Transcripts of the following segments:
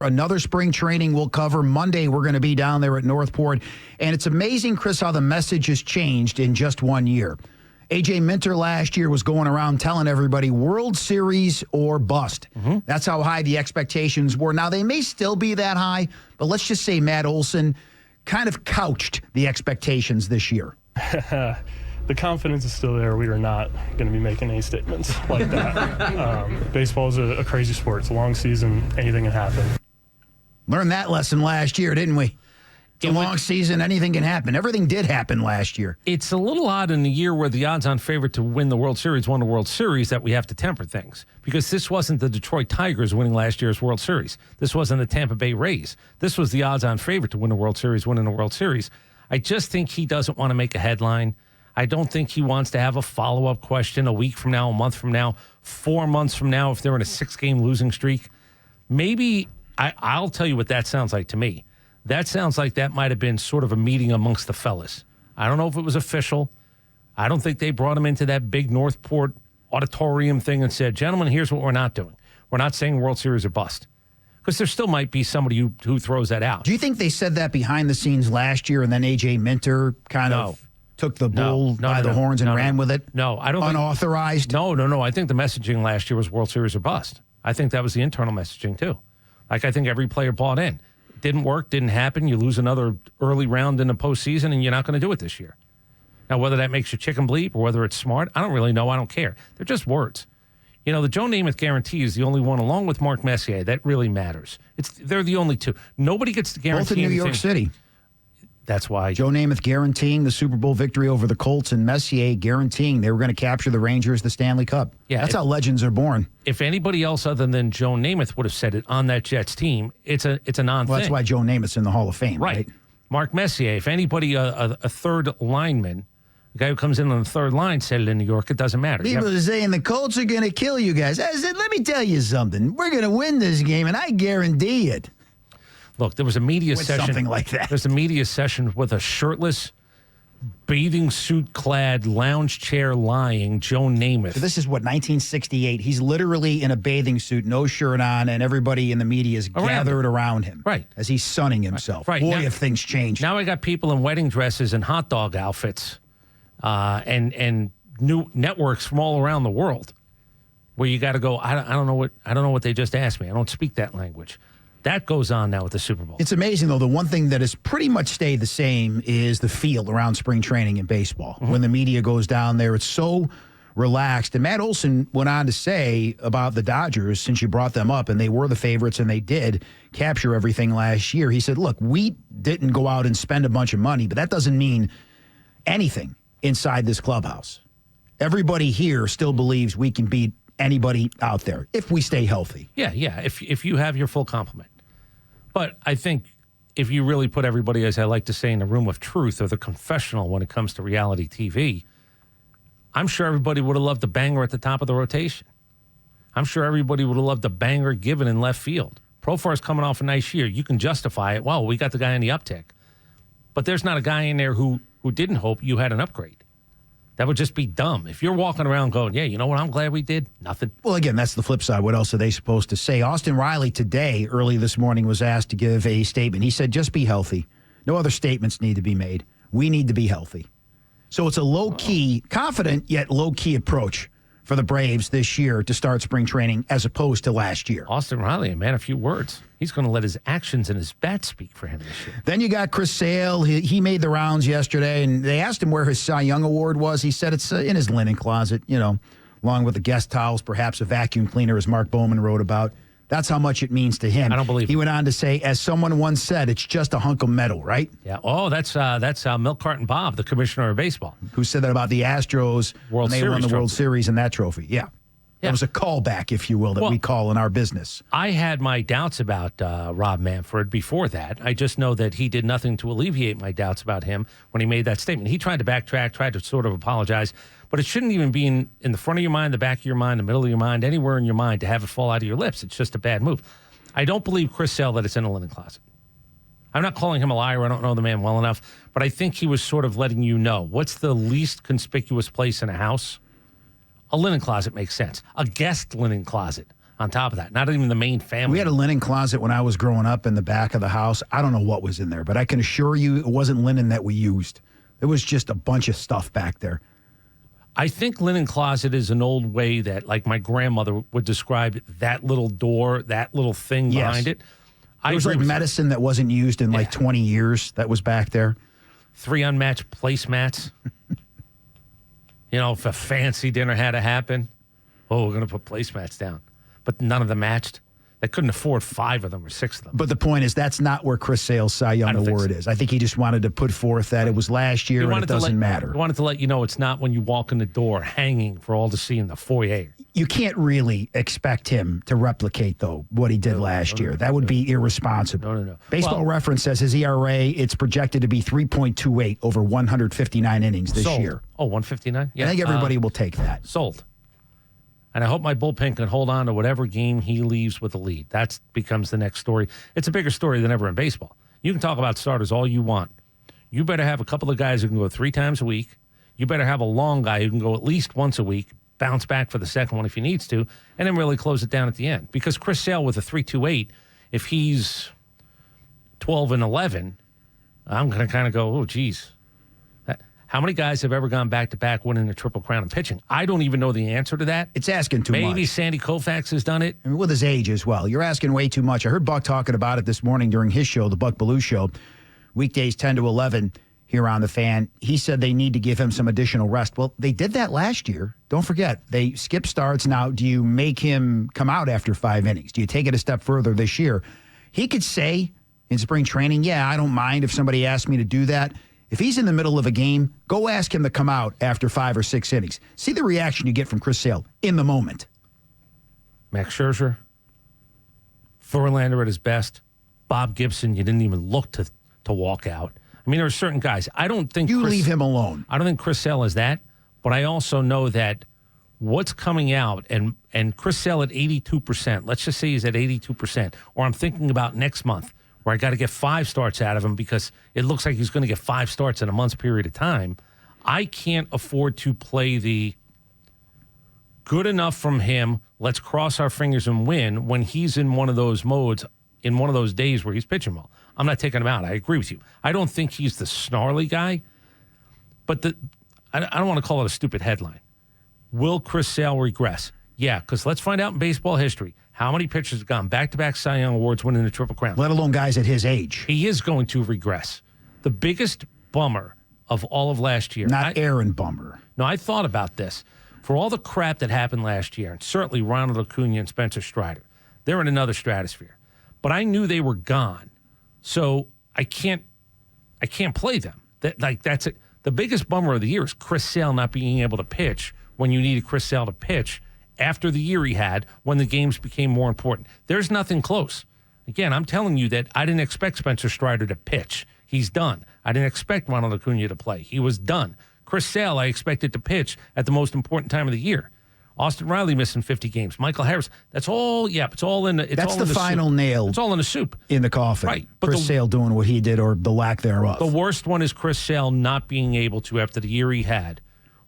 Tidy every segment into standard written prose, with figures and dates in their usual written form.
Another spring training we'll cover. Monday, we're going to be down there at Northport. And it's amazing, Chris, how the message has changed in just 1 year. A.J. Minter last year was going around telling everybody World Series or bust. Mm-hmm. That's how high the expectations were. Now, they may still be that high, but let's just say Matt Olson kind of couched the expectations this year. The confidence is still there. We are not going to be making any statements like that. Baseball is a crazy sport. It's a long season. Anything can happen. Learned that lesson last year, didn't we? It's a long season. Anything can happen. Everything did happen last year. It's a little odd in the year where the odds-on favorite to win the World Series won the World Series that we have to temper things. Because this wasn't the Detroit Tigers winning last year's World Series. This wasn't the Tampa Bay Rays. This was the odds-on favorite to win the World Series winning the World Series. I just think he doesn't want to make a headline. I don't think he wants to have a follow-up question a week from now, a month from now, 4 months from now if they're in a 6-game losing streak. Maybe I'll tell you what that sounds like to me. That sounds like that might have been sort of a meeting amongst the fellas. I don't know if it was official. I don't think they brought him into that big Northport auditorium thing and said, gentlemen, here's what we're not doing. We're not saying World Series or bust. Because there still might be somebody who throws that out. Do you think they said that behind the scenes last year and then A.J. Minter kind of took the bull by the horns and ran with it? No, I don't unauthorized? No. I think the messaging last year was World Series or bust. I think that was the internal messaging, too. Like, I think every player bought in. Didn't work, didn't happen. You lose another early round in the postseason, and you're not going to do it this year. Now, whether that makes you chicken bleep or whether it's smart, I don't really know. I don't care. They're just words. You know, the Joe Namath guarantee is the only one, along with Mark Messier, that really matters. They're the only two. Nobody gets the guarantee. Both in New York City. That's why. Joe Namath guaranteeing the Super Bowl victory over the Colts and Messier guaranteeing they were going to capture the Rangers, the Stanley Cup. Yeah, that's how legends are born. If anybody else other than Joe Namath would have said it on that Jets team, it's a non-thing. Well, that's why Joe Namath's in the Hall of Fame, right? Mark Messier, if anybody, a third lineman, the guy who comes in on the third line said it in New York, it doesn't matter. People are saying the Colts are going to kill you guys. I said, let me tell you something. We're going to win this game, and I guarantee it. Look, there was a media session. Something like that. There's a media session with a shirtless, bathing suit clad, lounge chair lying Joe Namath. So this is 1968. He's literally in a bathing suit, no shirt on, and everybody in the media is gathered around him. Right. As he's sunning himself. Right. Boy, now, if things change. Now I got people in wedding dresses and hot dog outfits and new networks from all around the world where you got to go, I don't know what they just asked me. I don't speak that language. That goes on now with the Super Bowl. It's amazing, though. The one thing that has pretty much stayed the same is the feel around spring training in baseball. Mm-hmm. When the media goes down there, it's so relaxed. And Matt Olson went on to say about the Dodgers, since you brought them up, and they were the favorites and they did capture everything last year. He said, look, we didn't go out and spend a bunch of money, but that doesn't mean anything inside this clubhouse. Everybody here still believes we can beat anybody out there if we stay healthy. Yeah. If you have your full complement. But I think if you really put everybody, as I like to say, in the room of truth or the confessional when it comes to reality TV, I'm sure everybody would have loved a banger at the top of the rotation. I'm sure everybody would have loved a banger given in left field. Profar's coming off a nice year. You can justify it. Well, we got the guy in the uptick. But there's not a guy in there who didn't hope you had an upgrade. That would just be dumb. If you're walking around going, yeah, you know what I'm glad we did? Nothing. Well, again, that's the flip side. What else are they supposed to say? Austin Riley today, early this morning, was asked to give a statement. He said, just be healthy. No other statements need to be made. We need to be healthy. So it's a low-key, confident yet low-key approach for the Braves this year to start spring training as opposed to last year. Austin Riley, a man of few words. He's going to let his actions and his bat speak for him this year. Then you got Chris Sale. He made the rounds yesterday, and they asked him where his Cy Young Award was. He said it's in his linen closet, along with the guest towels, perhaps a vacuum cleaner, as Mark Bowman wrote about. That's how much it means to him. I don't believe He went on to say, as someone once said, it's just a hunk of metal, right? Yeah. Oh, that's Milk Carton Bob, the commissioner of baseball. Who said that about the Astros when they won the World Series and that trophy. Yeah. That was a callback, if you will, that we call in our business. I had my doubts about Rob Manfred before that. I just know that he did nothing to alleviate my doubts about him when he made that statement. He tried to backtrack, tried to sort of apologize, but it shouldn't even be in the front of your mind, the back of your mind, the middle of your mind, anywhere in your mind to have it fall out of your lips. It's just a bad move. I don't believe Chris Sale that it's in a linen closet. I'm not calling him a liar. I don't know the man well enough, but I think he was sort of letting you know what's the least conspicuous place in a house. A linen closet makes sense. A guest linen closet on top of that. Not even the main family. We had a linen closet when I was growing up in the back of the house. I don't know what was in there, but I can assure you it wasn't linen that we used. It was just a bunch of stuff back there. I think linen closet is an old way that, like my grandmother would describe that little door, that little thing behind it. There was like medicine that wasn't used in like 20 years that was back there. 3 unmatched placemats. If a fancy dinner had to happen, we're going to put placemats down. But none of them matched. They couldn't afford 5 of them or 6 of them. But the point is, that's not where Chris Sale's Cy Young Award is. I think he just wanted to put forth that it was last year and it doesn't matter. He wanted to let you know it's not when you walk in the door hanging for all to see in the foyer. You can't really expect him to replicate, though, what he did last year. That would be irresponsible. No. Baseball Reference says his ERA, it's projected to be 3.28 over 159 innings this year. Oh, 159? Yeah. I think everybody will take that. Sold. And I hope my bullpen can hold on to whatever game he leaves with a lead. That becomes the next story. It's a bigger story than ever in baseball. You can talk about starters all you want. You better have a couple of guys who can go 3 times a week. You better have a long guy who can go at least once a week, bounce back for the second one if he needs to, and then really close it down at the end. Because Chris Sale with a 3.28, if he's 12 and 11, I'm going to kind of go, oh, geez. How many guys have ever gone back-to-back winning the Triple Crown in pitching? I don't even know the answer to that. It's asking too much. Maybe Sandy Koufax has done it. And with his age as well. You're asking way too much. I heard Buck talking about it this morning during his show, the Buck Belue Show, weekdays 10 to 11 here on The Fan. He said they need to give him some additional rest. Well, they did that last year. Don't forget, they skip starts. Now, do you make him come out after 5 innings? Do you take it a step further this year? He could say in spring training, yeah, I don't mind if somebody asks me to do that. If he's in the middle of a game, go ask him to come out after 5 or 6 innings. See the reaction you get from Chris Sale in the moment. Max Scherzer, Verlander at his best, Bob Gibson, you didn't even look to walk out. I mean, there are certain guys. I don't think leave him alone. I don't think Chris Sale is that, but I also know that what's coming out, and Chris Sale at 82%, let's just say he's at 82%, or I'm thinking about next month, where I got to get 5 starts out of him because it looks like he's going to get 5 starts in a month's period of time. I can't afford to play the good enough from him, let's cross our fingers and win, when he's in one of those modes, in one of those days where he's pitching well. I'm not taking him out. I agree with you. I don't think he's the snarly guy, but I don't want to call it a stupid headline. Will Chris Sale regress? Yeah, because let's find out in baseball history. How many pitchers have gone back-to-back Cy Young Awards winning the Triple Crown? Let alone guys at his age. He is going to regress. The biggest bummer of all of last year. Not Aaron Bummer. No, I thought about this. For all the crap that happened last year, and certainly Ronald Acuna and Spencer Strider, they're in another stratosphere. But I knew they were gone. So I can't play them. That's it. The biggest bummer of the year is Chris Sale not being able to pitch when you needed Chris Sale to pitch after the year he had when the games became more important. There's nothing close. Again, I'm telling you that I didn't expect Spencer Strider to pitch. He's done. I didn't expect Ronald Acuna to play. He was done. Chris Sale, I expected to pitch at the most important time of the year. Austin Riley missing 50 games. Michael Harris. That's all. Yeah, it's all in. That's the final nail. It's all in the soup. In the coffin. Right. But Chris Sale doing what he did, or the lack thereof. The worst one is Chris Sale not being able to, after the year he had,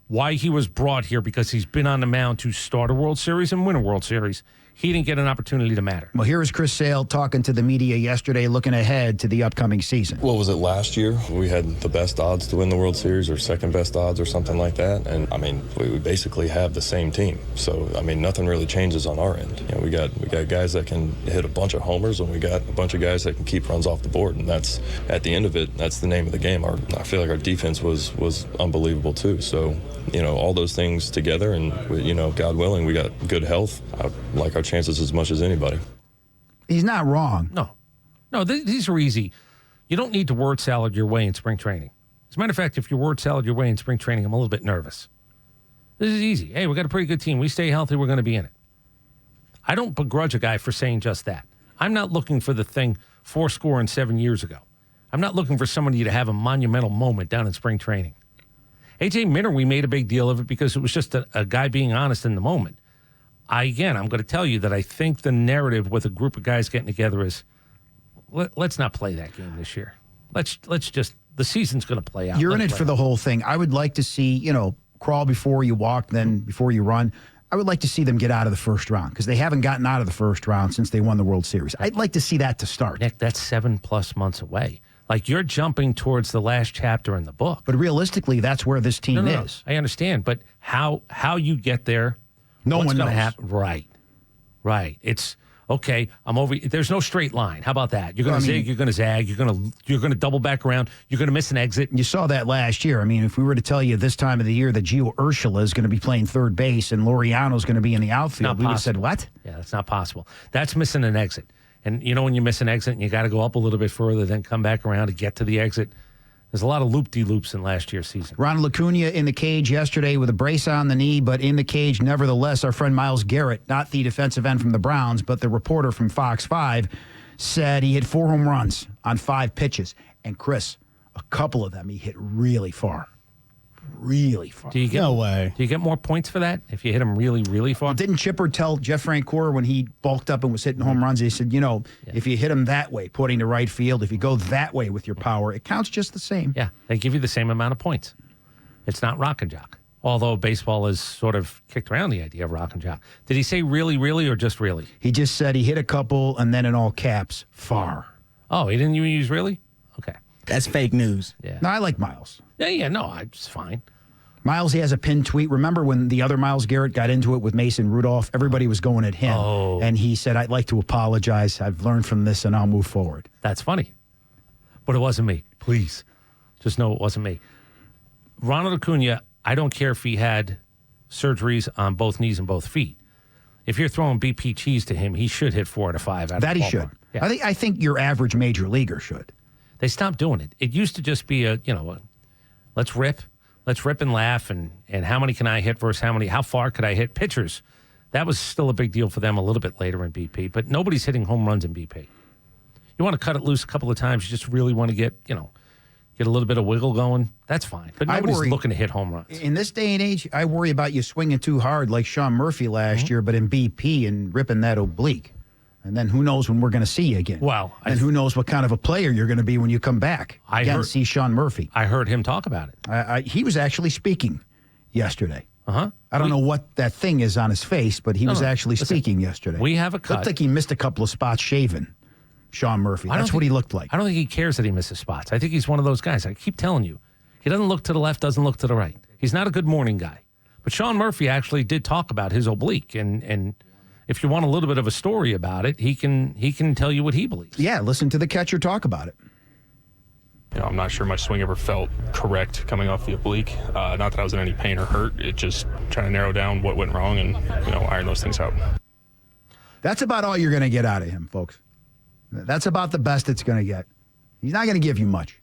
why he was brought here, because he's been on the mound to start a World Series and win a World Series. He didn't get an opportunity to matter. Well, here is Chris Sale talking to the media yesterday, looking ahead to the upcoming season. What was it last year? We had the best odds to win the World Series, or second best odds, or something like that. And I mean, we basically have the same team. So I mean, nothing really changes on our end. You know, we got guys that can hit a bunch of homers, and we got a bunch of guys that can keep runs off the board. And that's, at the end of it, that's the name of the game. I feel like our defense was unbelievable too. So, you know, all those things together, and you know, God willing, we got good health. I like our chances as much as anybody. He's not wrong. No, these are easy. You don't need to word salad your way in spring training. As a matter of fact, if you word salad your way in spring training, I'm a little bit nervous. This is easy. Hey, we got a pretty good team. We stay healthy, we're going to be in it. I don't begrudge a guy for saying just that. I'm not looking for the thing 7 years ago. I'm not looking for somebody to have a monumental moment down in spring training. A.J. Minter, we made a big deal of it because it was just a guy being honest in the moment. I'm going to tell you that I think the narrative with a group of guys getting together is, let's not play that game this year. Let's just, the season's going to play out. You're in it for the whole thing. I would like to see, crawl before you walk, then before you run. I would like to see them get out of the first round because they haven't gotten out of the first round since they won the World Series. I'd like to see that to start. Nick, that's 7+ months away. Like, you're jumping towards the last chapter in the book. But realistically, that's where this team is. I understand, but how you get there, No what's one going to knows. happen? Right. It's okay. I'm over. There's no straight line. How about that? You're going to zig. You're going to zag. You're going to double back around. You're going to miss an exit. You saw that last year. I mean, if we were to tell you this time of the year that Gio Urshela is going to be playing third base and Laureano's going to be in the outfield, we would have said, what? Yeah, that's not possible. That's missing an exit. And you know when you miss an exit and you got to go up a little bit further, then come back around to get to the exit. There's a lot of loop-de-loops in last year's season. Ronald Acuna in the cage yesterday with a brace on the knee, but in the cage, nevertheless, our friend Myles Garrett, not the defensive end from the Browns, but the reporter from Fox 5, said he hit 4 home runs on 5 pitches. And, Chris, a couple of them he hit really far. Really far. No way. Do you get more points for that if you hit him really, really far? Didn't Chipper tell Jeff Francoeur when he bulked up and was hitting home runs, he said, if you hit him that way, putting to right field, if you go that way with your power, it counts just the same. Yeah, they give you the same amount of points. It's not rock and jock. Although baseball has sort of kicked around the idea of rock and jock. Did he say really, really, or just really? He just said he hit a couple and then in all caps, far. Oh, he didn't even use really? Okay. That's fake news. Yeah. No, I like Myles. It's fine. Myles, he has a pinned tweet. Remember when the other Myles Garrett got into it with Mason Rudolph? Everybody was going at him. Oh. And he said, I'd like to apologize. I've learned from this and I'll move forward. That's funny. But it wasn't me. Please. Just know it wasn't me. Ronald Acuna, I don't care if he had surgeries on both knees and both feet. If you're throwing BP cheese to him, he should hit 4 out of 5 out of That the he ballpark. should. Yeah. I think your average major leaguer should. They stopped doing it. It used to just be let's rip and laugh, and how many can I hit versus how far could I hit pitchers. That was still a big deal for them a little bit later in BP, but nobody's hitting home runs in BP. You want to cut it loose a couple of times. You just really want to get a little bit of wiggle going. That's fine, but nobody's looking to hit home runs. In this day and age, I worry about you swinging too hard like Sean Murphy last year, but in BP and ripping that oblique. And then who knows when we're going to see you again. Well, and who knows what kind of a player you're going to be when you come back. See Sean Murphy. I heard him talk about it. He was actually speaking yesterday. Uh-huh. I don't know what that thing is on his face, but he was actually speaking yesterday. We have a cut. Looked like he missed a couple of spots shaving, Sean Murphy. That's what he looked like. I don't think he cares that he misses spots. I think he's one of those guys. I keep telling you. He doesn't look to the left, doesn't look to the right. He's not a good morning guy. But Sean Murphy actually did talk about his oblique, and if you want a little bit of a story about it, he can tell you what he believes. Yeah, listen to the catcher talk about it. I'm not sure my swing ever felt correct coming off the oblique. Not that I was in any pain or hurt. It just trying to narrow down what went wrong and iron those things out. That's about all you're going to get out of him, folks. That's about the best it's going to get. He's not going to give you much.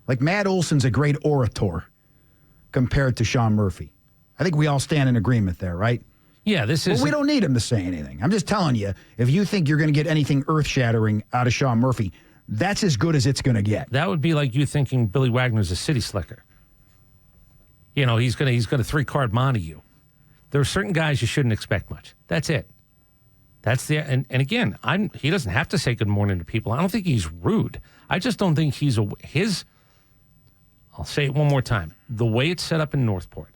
Like Matt Olson's a great orator compared to Sean Murphy. I think we all stand in agreement there, right? Yeah, this is. Well, we don't need him to say anything. I'm just telling you, if you think you're going to get anything earth-shattering out of Sean Murphy, that's as good as it's going to get. That would be like you thinking Billy Wagner's a city slicker. He's going to 3-card monte you. There are certain guys you shouldn't expect much. That's it. That's the and again, he doesn't have to say good morning to people. I don't think he's rude. I just don't think he's I'll say it one more time. The way it's set up in Northport.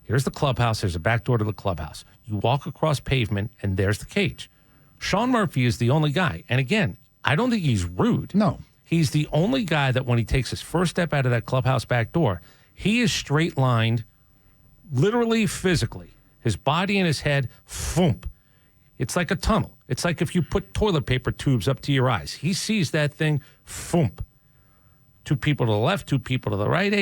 Here's the clubhouse. There's a back door to the clubhouse. You walk across pavement, and there's the cage. Sean Murphy is the only guy. And again, I don't think he's rude. No. He's the only guy that when he takes his first step out of that clubhouse back door, he is straight-lined, literally, physically. His body and his head, thump. It's like a tunnel. It's like if you put toilet paper tubes up to your eyes. He sees that thing, thump. 2 people to the left, 2 people to the right.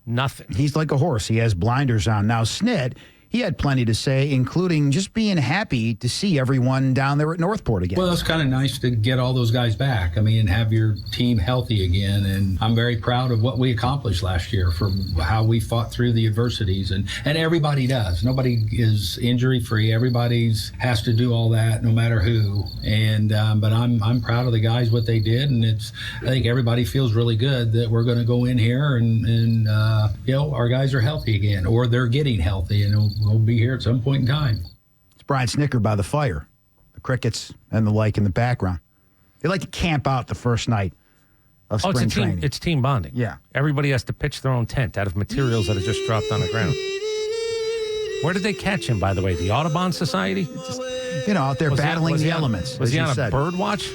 Nothing. He's like a horse. He has blinders on. Now, Sned, he had plenty to say, including just being happy to see everyone down there at Northport again. Well, it's kind of nice to get all those guys back. I mean, and have your team healthy again. And I'm very proud of what we accomplished last year for how we fought through the adversities. And everybody does. Nobody is injury free. Everybody's has to do all that, no matter who. And but I'm proud of the guys, what they did. And I think everybody feels really good that we're going to go in here and our guys are healthy again, or they're getting healthy, and we'll be here at some point in time. It's Brian Snicker by the fire, the crickets and the like in the background. They like to camp out the first night of spring training. It's team bonding. Yeah. Everybody has to pitch their own tent out of materials that are just dropped on the ground. Where did they catch him, by the way? The Audubon Society? Out there battling the elements. Was as he you on a said. bird watch?